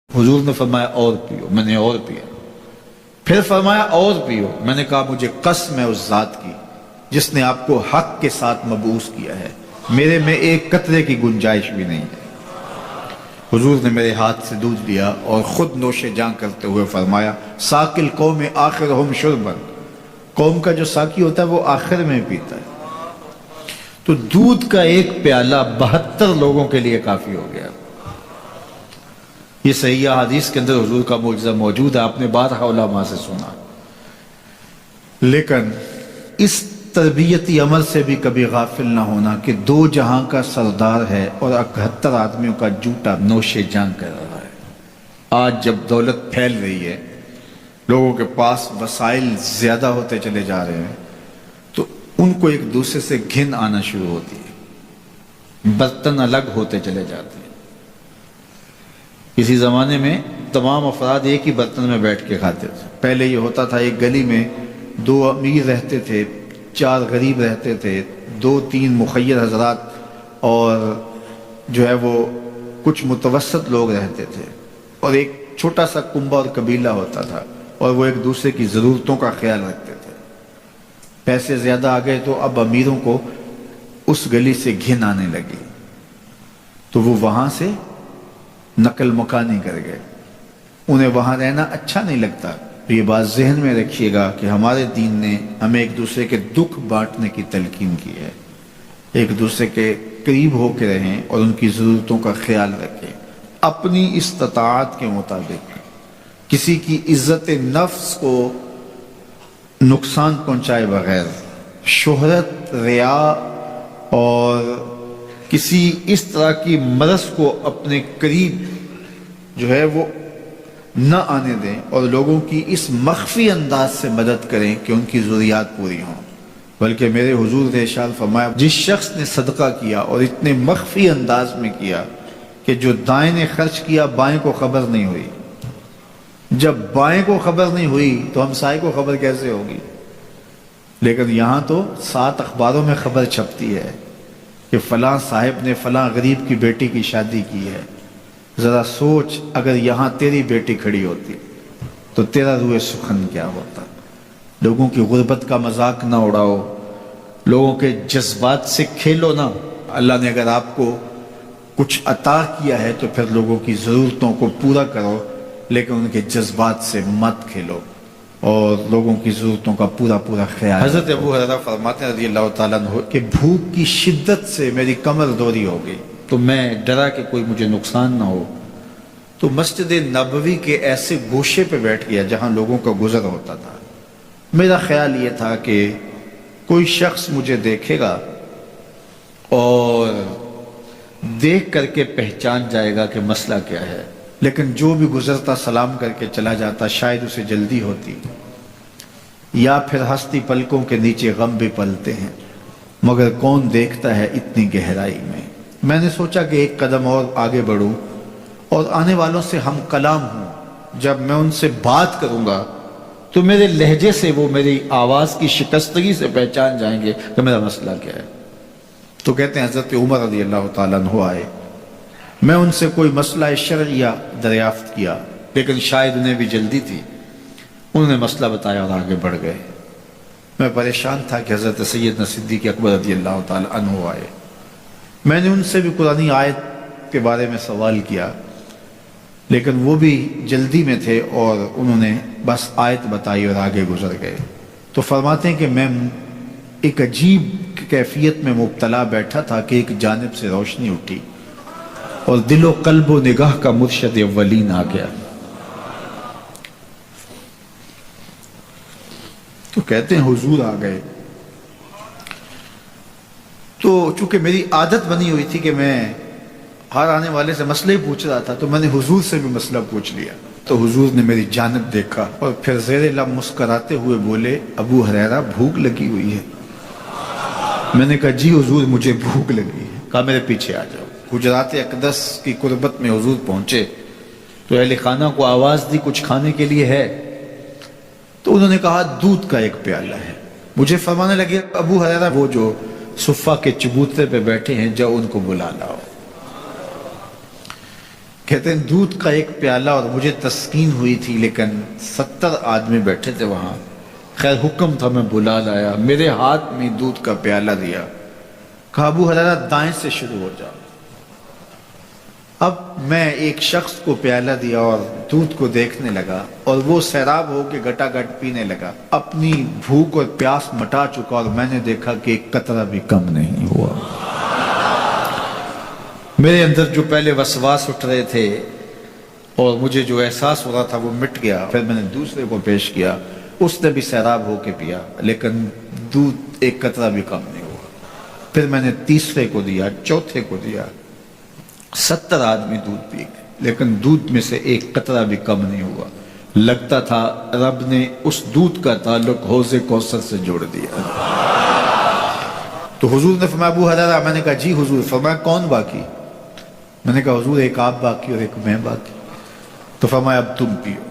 حضور نے فرمایا اور پیو، میں نے اور پیا، پھر فرمایا اور پیو، میں نے کہا مجھے قسم ہے اس ذات کی جس نے آپ کو حق کے ساتھ مبعوث کیا ہے، میرے میں ایک قطرے کی گنجائش بھی نہیں ہے۔ حضور نے میرے ہاتھ سے دودھ لیا اور خود نوش جاں کرتے ہوئے فرمایا ساقی القوم آخرہم شربا، قوم کا جو ساقی ہوتا ہے وہ آخر میں پیتا ہے۔ تو دودھ کا ایک پیالہ 72 لوگوں کے لیے کافی ہو گیا۔ یہ صحیح حدیث کے اندر حضور کا معجزہ موجود ہے، آپ نے بارہا علماء سے سنا۔ لیکن اس تربیتی عمل سے بھی کبھی غافل نہ ہونا کہ 2 جہاں کا سردار ہے اور 71 آدمیوں کا جوٹا نوش جان کر رہا ہے۔ آج جب دولت پھیل رہی ہے، لوگوں کے پاس وسائل زیادہ ہوتے چلے جا رہے ہیں، تو ان کو ایک دوسرے سے گھن آنا شروع ہوتی ہے، برتن الگ ہوتے چلے جاتے ہیں۔ کسی زمانے میں تمام افراد ایک ہی برتن میں بیٹھ کے کھاتے تھے۔ پہلے یہ ہوتا تھا ایک گلی میں 2 امیر رہتے تھے، 4 غریب رہتے تھے، 2-3 مخیر حضرات اور جو ہے وہ کچھ متوسط لوگ رہتے تھے، اور ایک چھوٹا سا کنبہ اور قبیلہ ہوتا تھا، اور وہ ایک دوسرے کی ضرورتوں کا خیال رکھتے تھے۔ پیسے زیادہ آ گئے تو اب امیروں کو اس گلی سے گھن آنے لگی، تو وہ وہاں سے نقل مکانی کر گئے۔ انہیں وہاں رہنا اچھا نہیں لگتا۔ یہ بات ذہن میں رکھیے گا کہ ہمارے دین نے ہمیں ایک دوسرے کے دکھ بانٹنے کی تلقین کی ہے، ایک دوسرے کے قریب ہو کے رہیں اور ان کی ضرورتوں کا خیال رکھیں، اپنی استطاعت کے مطابق۔ کسی کی عزت نفس کو نقصان پہنچائے بغیر، شہرت، ریا اور کسی اس طرح کی مرض کو اپنے قریب جو ہے وہ نہ آنے دیں، اور لوگوں کی اس مخفی انداز سے مدد کریں کہ ان کی ضروریات پوری ہوں۔ بلکہ میرے حضور نے ارشاد فرمایا جس شخص نے صدقہ کیا اور اتنے مخفی انداز میں کیا کہ جو دائیں نے خرچ کیا بائیں کو خبر نہیں ہوئی، جب بائیں کو خبر نہیں ہوئی تو ہمسائے کو خبر کیسے ہوگی؟ لیکن یہاں تو 7 اخباروں میں خبر چھپتی ہے کہ فلاں صاحب نے فلاں غریب کی بیٹی کی شادی کی ہے۔ ذرا سوچ اگر یہاں تیری بیٹی کھڑی ہوتی تو تیرا روح سخن کیا ہوتا۔ لوگوں کی غربت کا مذاق نہ اڑاؤ، لوگوں کے جذبات سے کھیلو نہ۔ اللہ نے اگر آپ کو کچھ عطا کیا ہے تو پھر لوگوں کی ضرورتوں کو پورا کرو، لیکن ان کے جذبات سے مت کھیلو اور لوگوں کی ضرورتوں کا پورا خیال۔ حضرت ابو ہریرہ فرماتے ہیں رضی اللہ تعالیٰ عنہ کہ بھوک کی شدت سے میری کمر دوری ہو گئی، تو میں ڈرا کہ کوئی مجھے نقصان نہ ہو، تو مسجد نبوی کے ایسے گوشے پہ بیٹھ گیا جہاں لوگوں کا گزر ہوتا تھا۔ میرا خیال یہ تھا کہ کوئی شخص مجھے دیکھے گا اور دیکھ کر کے پہچان جائے گا کہ مسئلہ کیا ہے، لیکن جو بھی گزرتا سلام کر کے چلا جاتا، شاید اسے جلدی ہوتی، یا پھر ہستی پلکوں کے نیچے غم بھی پلتے ہیں، مگر کون دیکھتا ہے اتنی گہرائی میں۔ میں نے سوچا کہ ایک قدم اور آگے بڑھوں اور آنے والوں سے ہم کلام ہوں، جب میں ان سے بات کروں گا تو میرے لہجے سے وہ میری آواز کی شکستگی سے پہچان جائیں گے کہ میرا مسئلہ کیا ہے۔ تو کہتے ہیں حضرت عمر رضی اللہ تعالیٰ عنہ آئے، میں ان سے کوئی مسئلہ شرعیہ دریافت کیا، لیکن شاید انہیں بھی جلدی تھی، انہوں نے مسئلہ بتایا اور آگے بڑھ گئے۔ میں پریشان تھا کہ حضرت سیدنا صدیق اکبر رضی اللہ تعالیٰ عنہ آئے۔ میں نے ان سے بھی قرآنی آیت کے بارے میں سوال کیا، لیکن وہ بھی جلدی میں تھے اور انہوں نے بس آیت بتائی اور آگے گزر گئے۔ تو فرماتے ہیں کہ میں ایک عجیب کیفیت میں مبتلا بیٹھا تھا کہ ایک جانب سے روشنی اٹھی اور دل و قلب و نگاہ کا مرشد اولین آ گیا۔ تو کہتے ہیں حضور آ گئے، تو چونکہ میری عادت بنی ہوئی تھی کہ میں ہر آنے والے سے مسئلہ ہی پوچھ رہا تھا، تو میں نے حضور سے بھی مسئلہ پوچھ لیا۔ تو حضور نے میری جانب دیکھا اور پھر زیر لب مسکراتے ہوئے بولے ابو ہریرہ بھوک لگی ہوئی ہے۔ میں نے کہا جی حضور مجھے بھوک لگی ہے۔ کہا میرے پیچھے آ جاؤ۔ حجرات اقدس کی قربت میں حضور پہنچے تو اہل خانہ کو آواز دی کچھ کھانے کے لیے ہے؟ تو انہوں نے کہا دودھ کا ایک پیالہ ہے۔ مجھے فرمانے لگے ابو ہریرہ وہ جو صفہ کے چبوترے پہ بیٹھے ہیں جاؤ ان کو بلا لاؤ۔ کہتے ہیں دودھ کا ایک پیالہ، اور مجھے تسکین ہوئی تھی لیکن 70 آدمی بیٹھے تھے وہاں. خیر حکم تھا، میں بلا لایا، میرے ہاتھ میں دودھ کا پیالہ دیا، کہا ابو حریرہ دائیں سے شروع ہو جاؤ. اب میں ایک شخص کو پیالہ دیا اور دودھ کو دیکھنے لگا، اور وہ سیراب ہو کے گٹا گٹ پینے لگا. اپنی بھوک اور پیاس مٹا چکا، اور میں نے دیکھا کہ ایک قطرہ بھی کم نہیں ہوا. میرے اندر جو پہلے وسواس اٹھ رہے تھے اور مجھے جو احساس ہو رہا تھا وہ مٹ گیا. پھر میں نے دوسرے کو پیش کیا، اس نے بھی سیراب ہو کے پیا لیکن دودھ ایک قطرہ بھی کم نہیں ہوا. پھر میں نے تیسرے کو دیا، چوتھے کو دیا. 70 آدمی دودھ پی گئے لیکن دودھ میں سے ایک قطرہ بھی کم نہیں ہوا. لگتا تھا رب نے اس دودھ کا تعلق حوض کوثر سے جوڑ دیا. تو حضور نے فرمایا ابو حریرہ، میں نے کہا جی حضور. فرمایا کون باقی؟ میں نے کہا حضور ایک آپ باقی اور ایک میں باقی. تو فرمایا اب تم پیو.